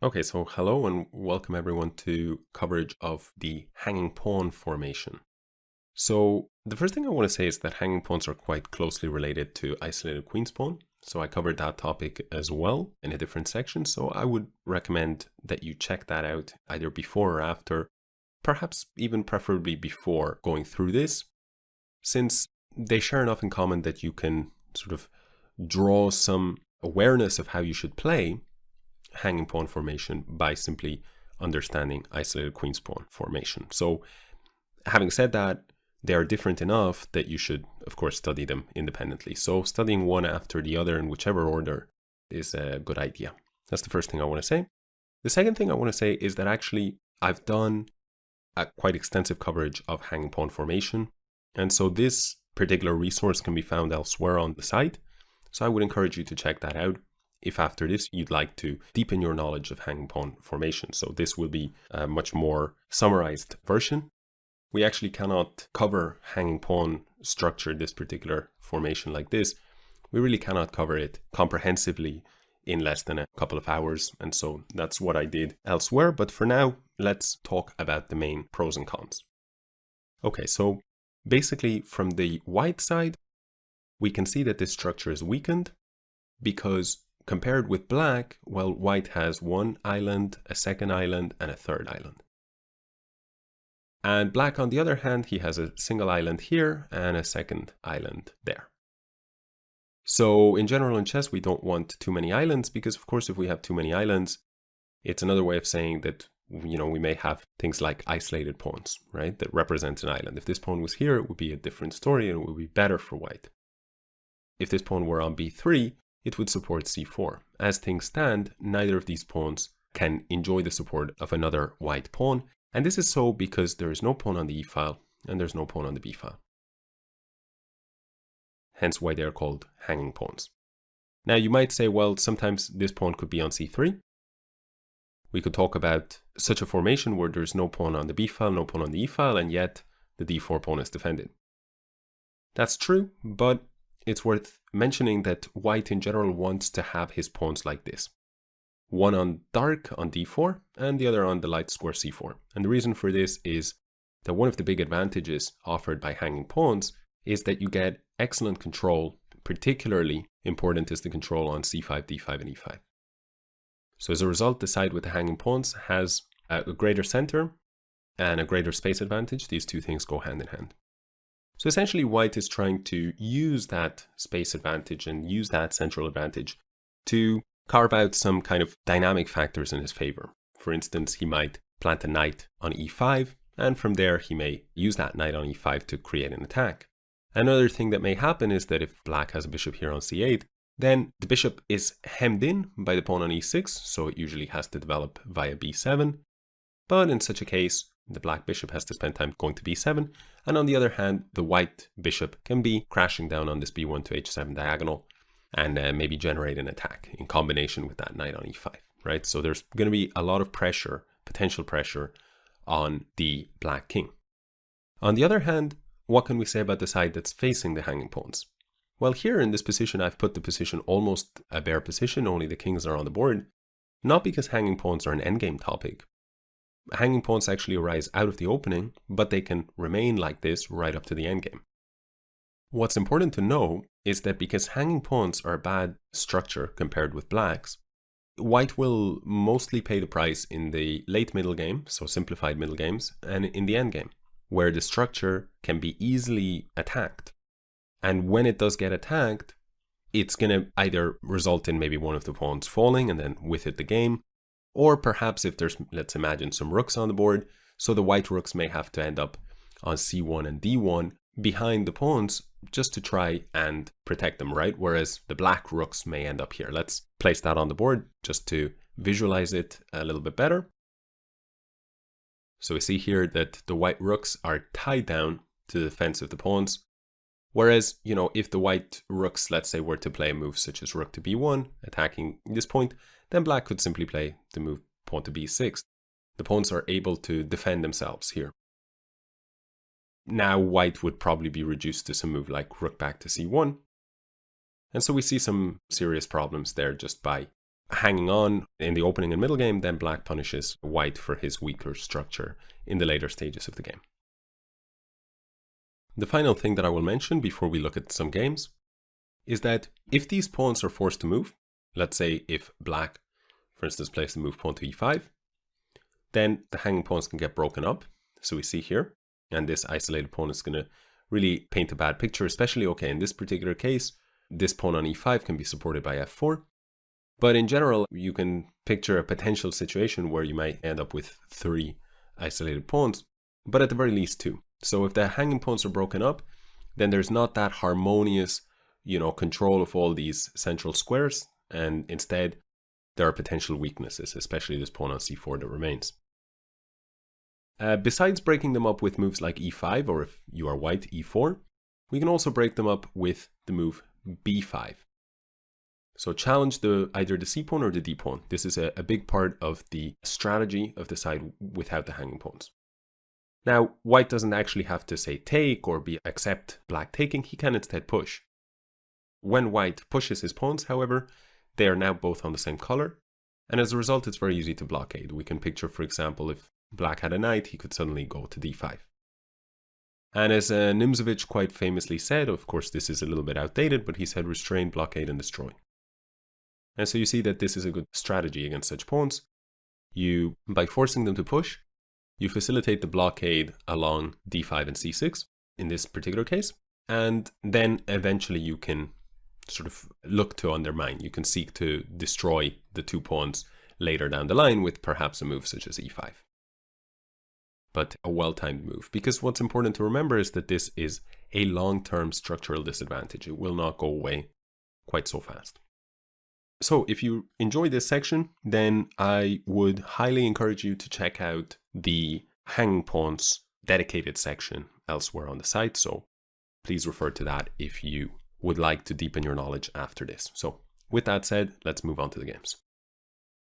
Okay, so hello and welcome everyone to coverage of the hanging pawn formation. So the first thing I want to say is that hanging pawns are quite closely related to isolated queen's pawn. So I covered that topic as well in a different section. So I would recommend that you check that out either before or after, perhaps even preferably before going through this, since they share enough in common that you can sort of draw some awareness of how you should play hanging pawn formation by simply understanding isolated queen's pawn formation. So having said that, they are different enough that you should, of course, study them independently. So studying one after the other in whichever order is a good idea. That's the first thing I want to say. The second thing I want to say is that actually I've done a quite extensive coverage of hanging pawn formation. And so this particular resource can be found elsewhere on the site. So I would encourage you to check that out if after this you'd like to deepen your knowledge of hanging pawn formation. So this will be a much more summarized version. We actually cannot cover hanging pawn structure, this particular formation like this. We really cannot cover it comprehensively in less than a couple of hours. And so that's what I did elsewhere. But for now, let's talk about the main pros and cons. Okay, so basically from the white side, we can see that this structure is weakened because compared with black, well, white has one island, a second island, and a third island. And black, on the other hand, he has a single island here and a second island there. So in general in chess, we don't want too many islands because, of course, if we have too many islands, it's another way of saying that, we may have things like isolated pawns, right, that represent an island. If this pawn was here, it would be a different story and it would be better for white. If this pawn were on b3, it would support c4. As things stand, neither of these pawns can enjoy the support of another white pawn. And this is so because there is no pawn on the e file and there's no pawn on the b file. Hence why they're called hanging pawns. Now you might say, well, sometimes this pawn could be on c3. We could talk about such a formation where there's no pawn on the b file, no pawn on the e file, and yet the d4 pawn is defended. That's true, but it's worth mentioning that white in general wants to have his pawns like this. One on dark on d4 and the other on the light square c4. And the reason for this is that one of the big advantages offered by hanging pawns is that you get excellent control. Particularly important is the control on c5, d5, and e5. So as a result, the side with the hanging pawns has a greater center and a greater space advantage. These two things go hand in hand. So essentially, white is trying to use that space advantage and use that central advantage to carve out some kind of dynamic factors in his favor. For instance, he might plant a knight on e5, and from there he may use that knight on e5 to create an attack. Another thing that may happen is that if black has a bishop here on c8, then the bishop is hemmed in by the pawn on e6, so it usually has to develop via b7. But in such a case, the black bishop has to spend time going to b7, and on the other hand, the white bishop can be crashing down on this b1 to h7 diagonal and maybe generate an attack in combination with that knight on e5, right? So there's going to be a lot of pressure, potential pressure, on the black king. On the other hand, what can we say about the side that's facing the hanging pawns? Well, here in this position, I've put the position almost a bare position, only the kings are on the board, not because hanging pawns are an endgame topic. Hanging pawns actually arise out of the opening, but they can remain like this right up to the endgame. What's important to know is that because hanging pawns are a bad structure compared with black's, white will mostly pay the price in the late middle game, so simplified middle games, and in the endgame, where the structure can be easily attacked. And when it does get attacked, it's going to either result in maybe one of the pawns falling and then with it the game, or perhaps if there's, let's imagine, some rooks on the board, so the white rooks may have to end up on c1 and d1 behind the pawns just to try and protect them, right? Whereas the black rooks may end up here. Let's place that on the board just to visualize it a little bit better. So we see here that the white rooks are tied down to the defense of the pawns. Whereas, if the white rooks, let's say, were to play a move such as rook to b1, attacking this point, then black could simply play the move pawn to b6. The pawns are able to defend themselves here. Now white would probably be reduced to some move like rook back to c1. And so we see some serious problems there just by hanging on in the opening and middle game, then black punishes white for his weaker structure in the later stages of the game. The final thing that I will mention before we look at some games is that if these pawns are forced to move, let's say if black, for instance, plays the move pawn to e5, then the hanging pawns can get broken up. So we see here, and this isolated pawn is going to really paint a bad picture, especially, okay, in this particular case, this pawn on e5 can be supported by f4. But in general, you can picture a potential situation where you might end up with 3 isolated pawns, but at the very least 2. So if the hanging pawns are broken up, then there's not that harmonious, control of all these central squares, and instead there are potential weaknesses, especially this pawn on c4 that remains. Besides breaking them up with moves like e5, or if you are white, e4, we can also break them up with the move b5. So challenge either the c pawn or the d pawn. This is a big part of the strategy of the side without the hanging pawns. Now, white doesn't actually have to say take or accept black taking, he can instead push. When white pushes his pawns, however, they are now both on the same color, and as a result it's very easy to blockade. We can picture, for example, if black had a knight, he could suddenly go to d5. And as Nimzovich quite famously said, of course this is a little bit outdated, but he said restrain, blockade, and destroy. And so you see that this is a good strategy against such pawns. By forcing them to push, you facilitate the blockade along d5 and c6 in this particular case, and then eventually you can sort of look to undermine. You can seek to destroy the 2 pawns later down the line with perhaps a move such as e5. But a well-timed move, because what's important to remember is that this is a long-term structural disadvantage. It will not go away quite so fast. So if you enjoyed this section, then I would highly encourage you to check out the hanging pawns dedicated section elsewhere on the site. So please refer to that if you would like to deepen your knowledge after this. So with that said, let's move on to the games.